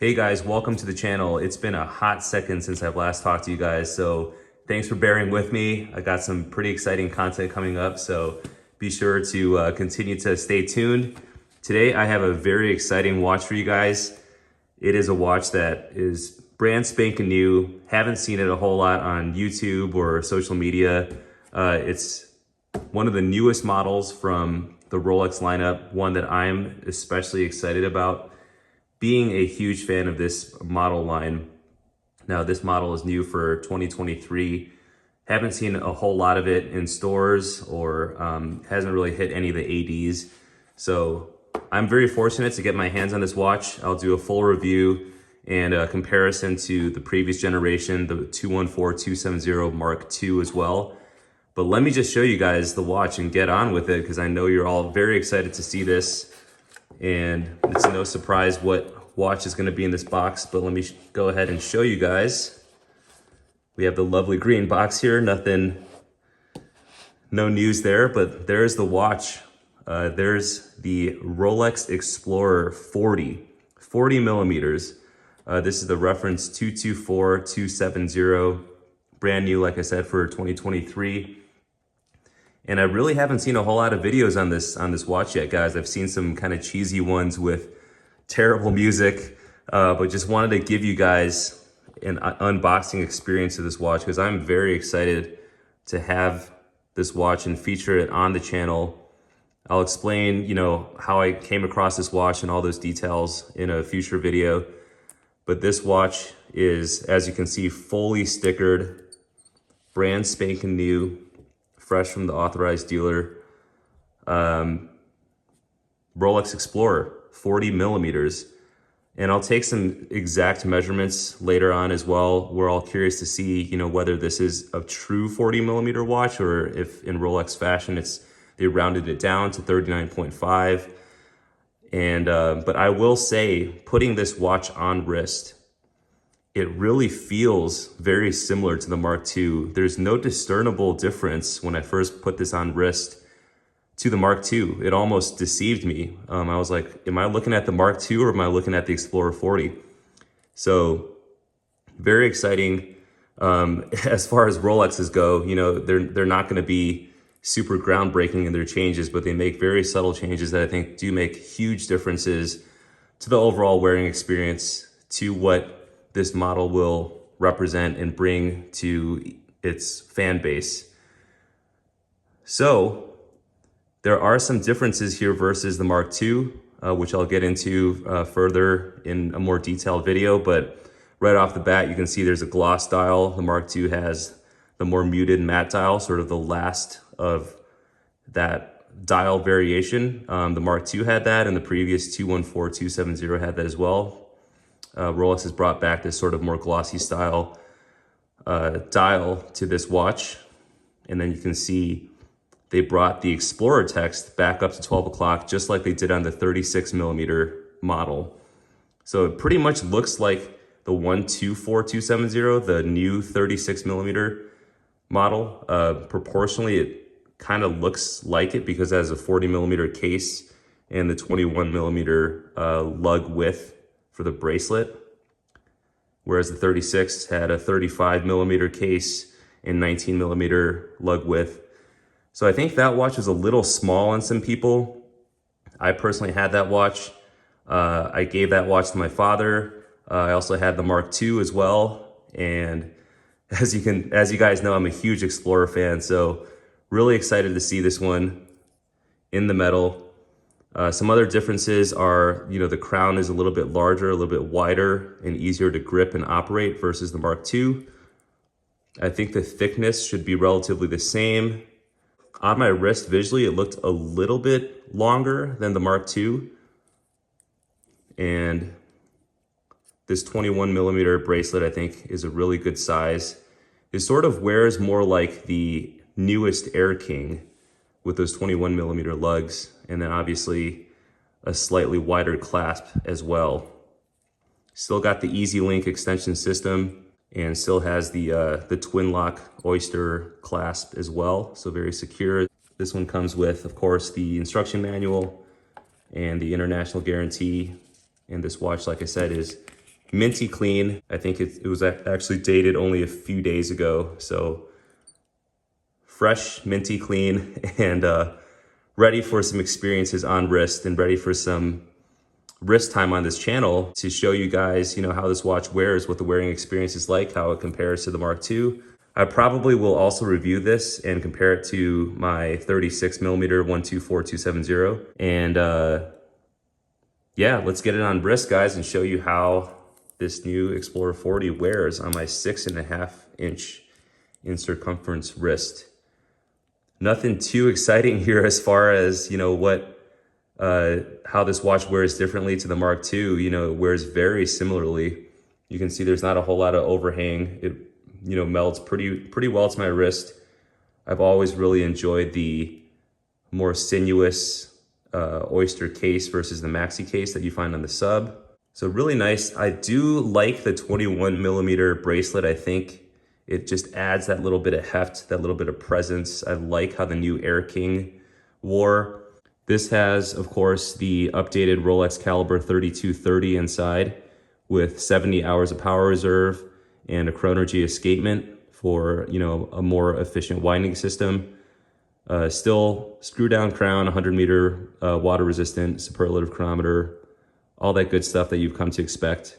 Hey guys, welcome to the channel. It's been a hot second since I've last talked to you guys, so thanks for bearing with me. I got some pretty exciting content coming up, so be sure to continue to stay tuned. Today I have a very exciting watch for you guys. It is a watch that is brand spanking new. Haven't seen it a whole lot on YouTube or social media. It's one of the newest models from the Rolex lineup, one that I'm especially excited about. Being a huge fan of this model line. Now, this model is new for 2023. Haven't seen a whole lot of it in stores or hasn't really hit any of the ADs. So I'm very fortunate to get my hands on this watch. I'll do a full review and a comparison to the previous generation, the 214-270 Mark II as well. But let me just show you guys the watch and get on with it, because I know you're all very excited to see this. And it's no surprise what watch is going to be in this box, but let me go ahead and show you guys. We have the lovely green box here. No news there, but there's the watch. There's the Rolex Explorer 40 millimeters. This is the reference 224270, brand new, like I said, for 2023. And I really haven't seen a whole lot of videos on this watch yet, guys. I've seen some kind of cheesy ones with terrible music, but just wanted to give you guys an unboxing experience of this watch, because I'm very excited to have this watch and feature it on the channel. I'll explain, how I came across this watch and all those details in a future video. But this watch is, as you can see, fully stickered, brand spanking new, fresh from the authorized dealer. Rolex Explorer 40 millimeters. And I'll take some exact measurements later on as well. We're all curious to see, whether this is a true 40 millimeter watch, or if in Rolex fashion, they rounded it down to 39.5. And, but I will say, putting this watch on wrist, it really feels very similar to the Mark II. There's no discernible difference when I first put this on wrist to the Mark II. It almost deceived me. I was like, am I looking at the Mark II or am I looking at the Explorer 40? So very exciting. As far as Rolexes go, they're not going to be super groundbreaking in their changes, but they make very subtle changes that I think do make huge differences to the overall wearing experience, to what this model will represent and bring to its fan base. So there are some differences here versus the Mark II, which I'll get into further in a more detailed video. But right off the bat, you can see there's a gloss dial. The Mark II has the more muted matte dial, sort of the last of that dial variation. The Mark II had that, and the previous 214-270 had that as well. Rolex has brought back this sort of more glossy style dial to this watch. And then you can see they brought the Explorer text back up to 12 o'clock, just like they did on the 36 millimeter model. So it pretty much looks like the 124-270, the new 36 millimeter model. Proportionally, it kind of looks like it because it has a 40 millimeter case and the 21 millimeter lug width for the bracelet, whereas the 36 had a 35 millimeter case and 19 millimeter lug width. So I think that watch is a little small on some people. I personally had that watch. I gave that watch to my father. I also had the Mark II as well. And as you guys know, I'm a huge Explorer fan. So really excited to see this one in the metal. Some other differences are, the crown is a little bit larger, a little bit wider, and easier to grip and operate versus the Mark II. I think the thickness should be relatively the same. On my wrist, visually, it looked a little bit longer than the Mark II. And this 21 millimeter bracelet, I think, is a really good size. It sort of wears more like the newest Air King with those 21 millimeter lugs, and then obviously a slightly wider clasp as well. Still got the Easy Link extension system, and still has the twin lock Oyster clasp as well, so very secure. This one comes with, of course, the instruction manual and the international guarantee. And this watch, like I said, is minty clean. I think it was actually dated only a few days ago. So fresh, minty clean, and ready for some experiences on wrist and ready for some wrist time on this channel to show you guys, how this watch wears, what the wearing experience is like, how it compares to the Mark II. I probably will also review this and compare it to my 36mm 124270. And yeah, let's get it on wrist, guys, and show you how this new Explorer 40 wears on my 6.5-inch in circumference wrist. Nothing too exciting here as far as, how this watch wears differently to the Mark II. It wears very similarly. You can see there's not a whole lot of overhang. It, melds pretty well to my wrist. I've always really enjoyed the more sinuous Oyster case versus the maxi case that you find on the sub. So really nice. I do like the 21mm bracelet. I think it just adds that little bit of heft, that little bit of presence. I like how the new Air King wore. This has, of course, the updated Rolex caliber 3230 inside with 70 hours of power reserve and a Chronergy escapement for, a more efficient winding system. Still screw down crown, 100-meter water resistant, superlative chronometer, all that good stuff that you've come to expect.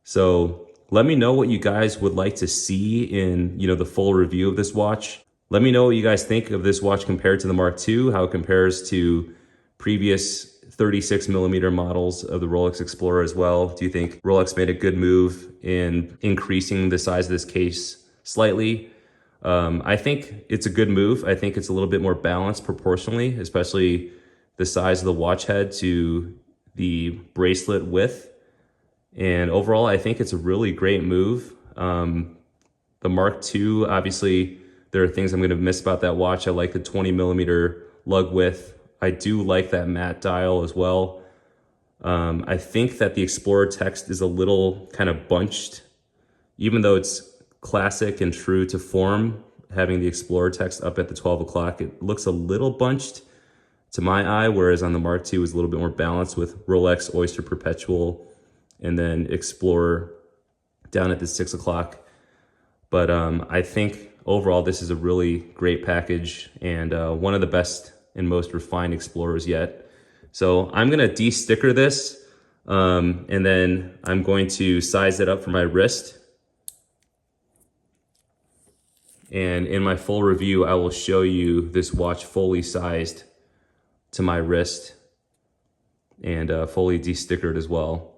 So let me know what you guys would like to see in, the full review of this watch. Let me know what you guys think of this watch compared to the Mark II, how it compares to previous 36mm models of the Rolex Explorer as well. Do you think Rolex made a good move in increasing the size of this case slightly? I think it's a good move. I think it's a little bit more balanced proportionally, especially the size of the watch head to the bracelet width. And overall, I think it's a really great move. The Mark II, obviously, there are things I'm going to miss about that watch. I like the 20mm lug width. I do like that matte dial as well. I think that the Explorer text is a little kind of bunched, even though it's classic and true to form. Having the Explorer text up at the 12 o'clock, it looks a little bunched to my eye, whereas on the Mark II is a little bit more balanced with Rolex Oyster Perpetual and then Explorer down at the 6 o'clock. But I think overall this is a really great package and one of the best and most refined Explorers yet. So I'm gonna de-sticker this and then I'm going to size it up for my wrist. And in my full review, I will show you this watch fully sized to my wrist and fully de-stickered as well.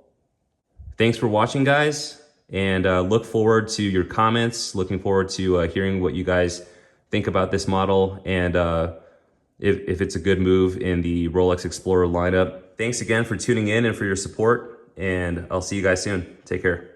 Thanks for watching, guys, and look forward to your comments. Looking forward to hearing what you guys think about this model and if it's a good move in the Rolex Explorer lineup. Thanks again for tuning in and for your support, and I'll see you guys soon. Take care.